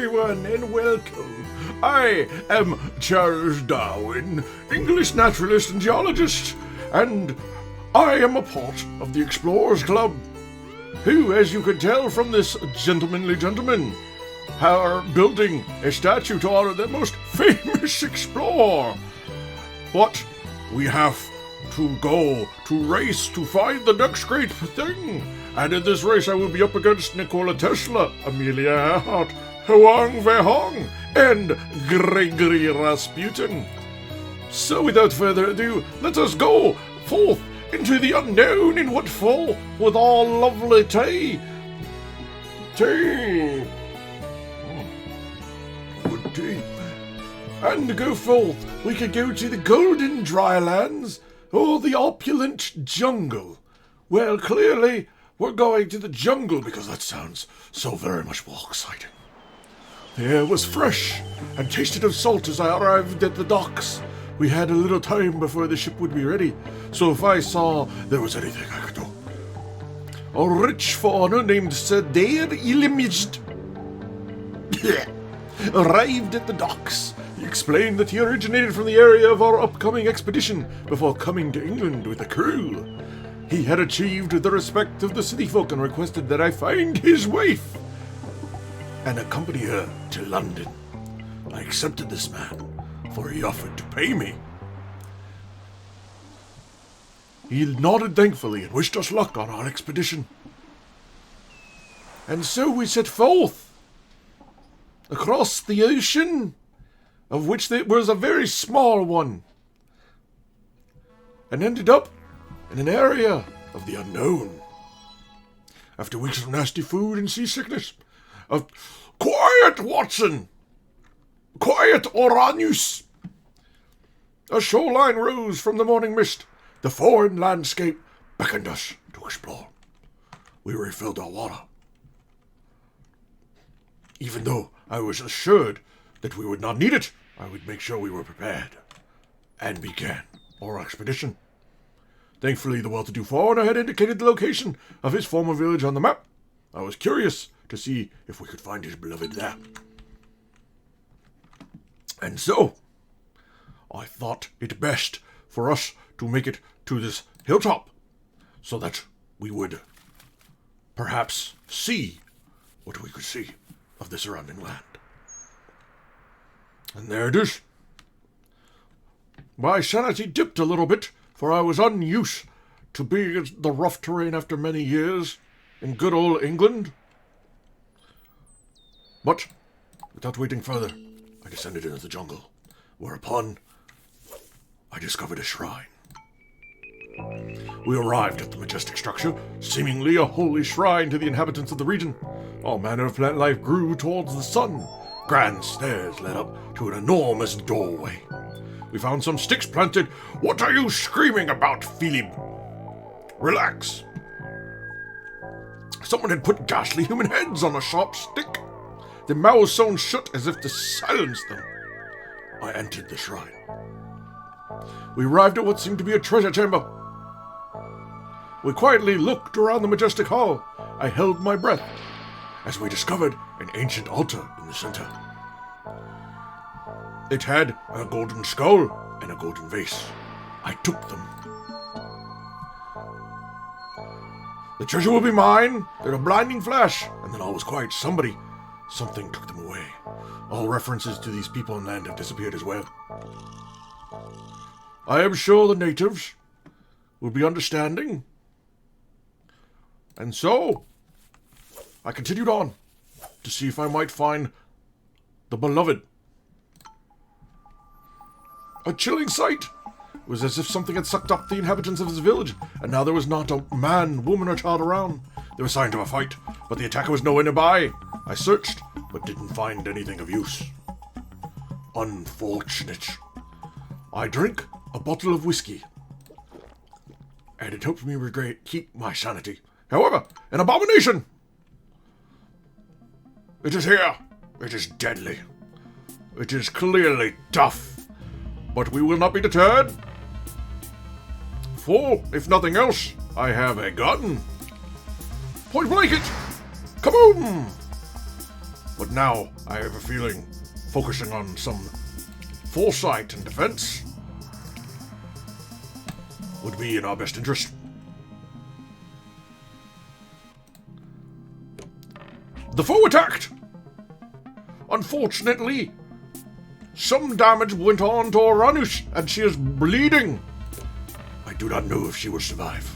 everyone, and welcome. I am Charles Darwin, English naturalist and geologist, and I am a part of the Explorers Club, who, as you can tell from this gentlemanly gentleman, are building a statue to honor their most famous explorer. But we have to go to race to find the next great thing. And in this race I will be up against Nikola Tesla, Amelia Earhart, Huang Wei-hong, and Gregory Rasputin. So without further ado, let us go forth into the unknown in what fall with our lovely tea. Good tea. And go forth, we could go to the golden drylands or the opulent jungle. Well, clearly, we're going to the jungle because that sounds so very much more exciting. The air was fresh and tasted of salt as I arrived at the docks. We had a little time before the ship would be ready, so if I saw there was anything I could do. A rich foreigner named Sir Dare Ilimijed arrived at the docks. He explained that he originated from the area of our upcoming expedition before coming to England with a crew. He had achieved the respect of the city folk and requested that I find his wife and accompany her to London. I accepted this man, for he offered to pay me. He nodded thankfully and wished us luck on our expedition. And so we set forth across the ocean, of which there was a very small one, and ended up in an area of the unknown. After weeks of nasty food and seasickness, quiet, Watson! Quiet, Uranus! A shoreline rose from the morning mist. The foreign landscape beckoned us to explore. We refilled our water. Even though I was assured that we would not need it, I would make sure we were prepared, and began our expedition. Thankfully, the well-to-do foreigner had indicated the location of his former village on the map. I was curious to see if we could find his beloved there. And so, I thought it best for us to make it to this hilltop, so that we would perhaps see what we could see of the surrounding land. And there it is. My sanity dipped a little bit, for I was unused to being in the rough terrain after many years in good old England. But, without waiting further, I descended into the jungle, whereupon I discovered a shrine. We arrived at the majestic structure, seemingly a holy shrine to the inhabitants of the region. All manner of plant life grew towards the sun. Grand stairs led up to an enormous doorway. We found some sticks planted. What are you screaming about, Philip? Relax. Someone had put ghastly human heads on a sharp stick, their mouths sewn shut as if to silence them. I entered the shrine. We arrived at what seemed to be a treasure chamber. We quietly looked around the majestic hall. I held my breath as we discovered an ancient altar in the center. It had a golden skull and a golden vase. I took them. The treasure will be mine. There's a blinding flash, and then all was quiet. Something took them away. All references to these people and land have disappeared as well. I am sure the natives will be understanding. And so, I continued on to see if I might find the beloved. A chilling sight. It was as if something had sucked up the inhabitants of his village, and now there was not a man, woman, or child around. There was signs of a fight, but the attacker was nowhere nearby. I searched, but didn't find anything of use. Unfortunate. I drink a bottle of whiskey, and it helps me keep my sanity. However, an abomination! It is here. It is deadly. It is clearly tough. But we will not be deterred. For, if nothing else, I have a gun. Point blank it! Kaboom! But now I have a feeling focusing on some foresight and defense would be in our best interest. The foe attacked! Unfortunately, some damage went on to Uranus, and she is bleeding. I do not know if she will survive.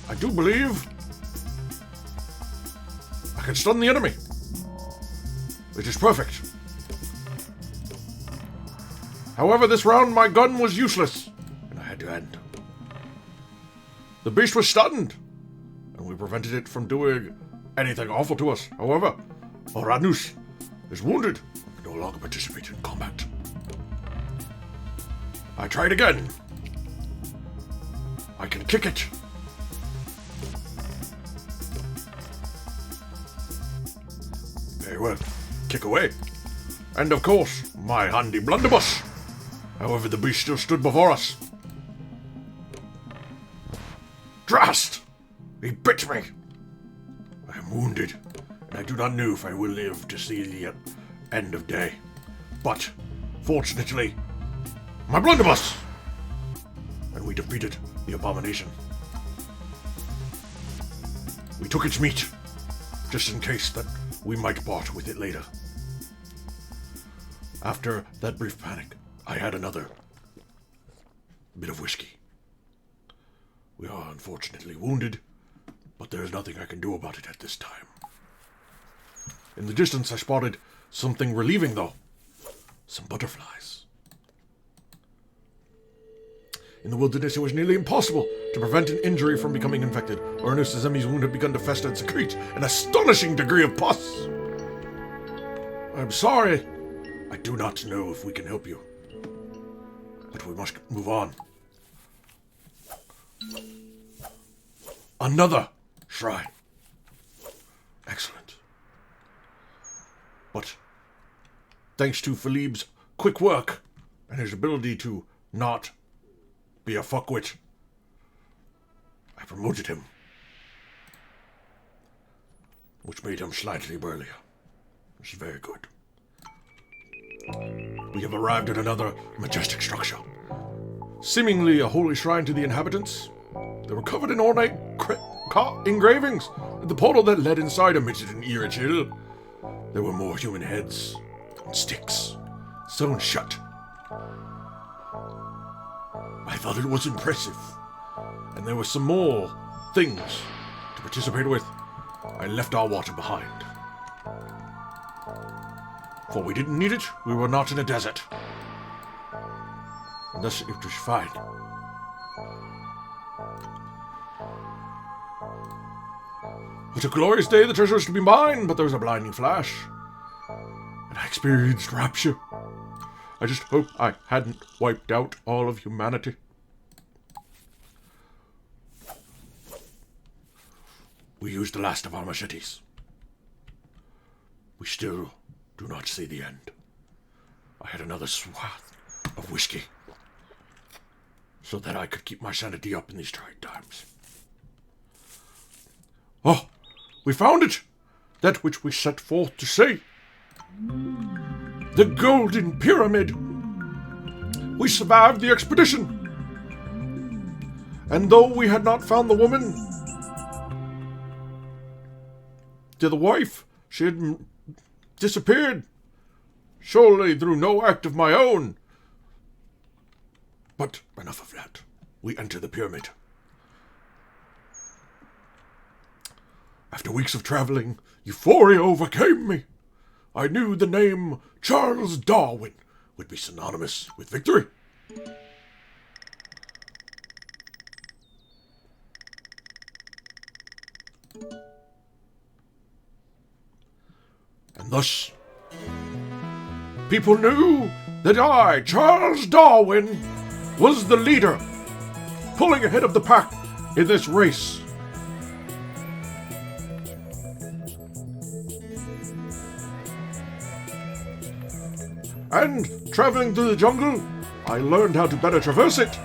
I do believe I can stun the enemy. It is perfect. However, this round my gun was useless, and I had to end. The beast was stunned, and we prevented it from doing anything awful to us. However, Uranus is wounded and can no longer participate in combat. I tried again. I can kick it. Very well. Kick away. And of course, my handy blunderbuss. However, the beast still stood before us. Drast! He bit me. I am wounded, and I do not know if I will live to see the end of day. But, fortunately, my blunderbuss! And we defeated the abomination. We took its meat, just in case that we might part with it later. After that brief panic, I had another bit of whiskey. We are unfortunately wounded, but there is nothing I can do about it at this time. In the distance I spotted something relieving, though. Some butterflies. In the wilderness, it was nearly impossible to prevent an injury from becoming infected. Uranus' Emmy's wound had begun to fester and secrete an astonishing degree of pus. I'm sorry. I do not know if we can help you. But we must move on. Another shrine. Excellent. But thanks to Philippe's quick work and his ability to not be a fuckwit, I promoted him, which made him slightly burlier. Which is very good. We have arrived at another majestic structure. Seemingly a holy shrine to the inhabitants. They were covered in ornate engravings, and the portal that led inside emitted an eerie chill. There were more human heads and sticks sewn shut. I thought it was impressive, and there were some more things to participate with. I left our water behind. For we didn't need it, we were not in a desert. And thus it was fine. What a glorious day, the treasure was to be mine, but there was a blinding flash. And I experienced rapture. I just hope I hadn't wiped out all of humanity. We used the last of our machetes. We still do not see the end. I had another swath of whiskey so that I could keep my sanity up in these trying times. Oh, we found it! That which we set forth to see. The Golden Pyramid! We survived the expedition! And though we had not found the woman, the wife, she had disappeared, surely through no act of my own. But enough of that. We enter the pyramid. After weeks of traveling, euphoria overcame me. I knew the name Charles Darwin would be synonymous with victory. And thus, people knew that I, Charles Darwin, was the leader, pulling ahead of the pack in this race. And traveling through the jungle, I learned how to better traverse it.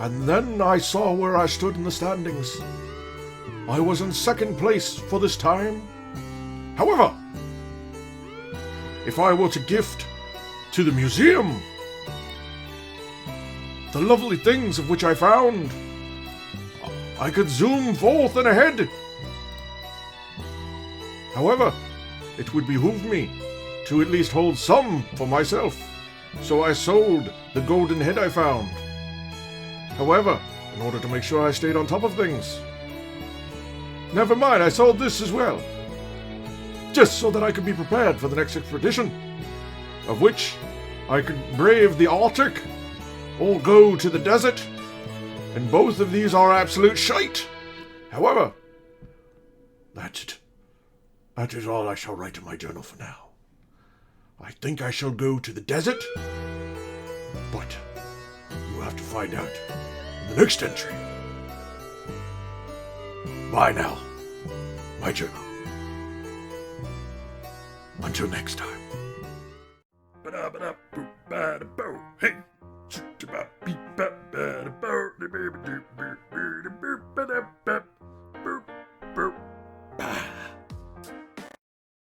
And then I saw where I stood in the standings. I was in second place for this time. However, if I were to gift to the museum the lovely things of which I found, I could zoom forth and ahead. However, it would behoove me to at least hold some for myself, so I sold the golden head I found. However, in order to make sure I stayed on top of things, never mind, I sold this as well, just so that I could be prepared for the next expedition, of which I could brave the Arctic or go to the desert, and both of these are absolute shite. However, that's it. That is all I shall write in my journal for now. I think I shall go to the desert, but you have to find out in the next entry. Bye now, my journal. Until next time. Hey.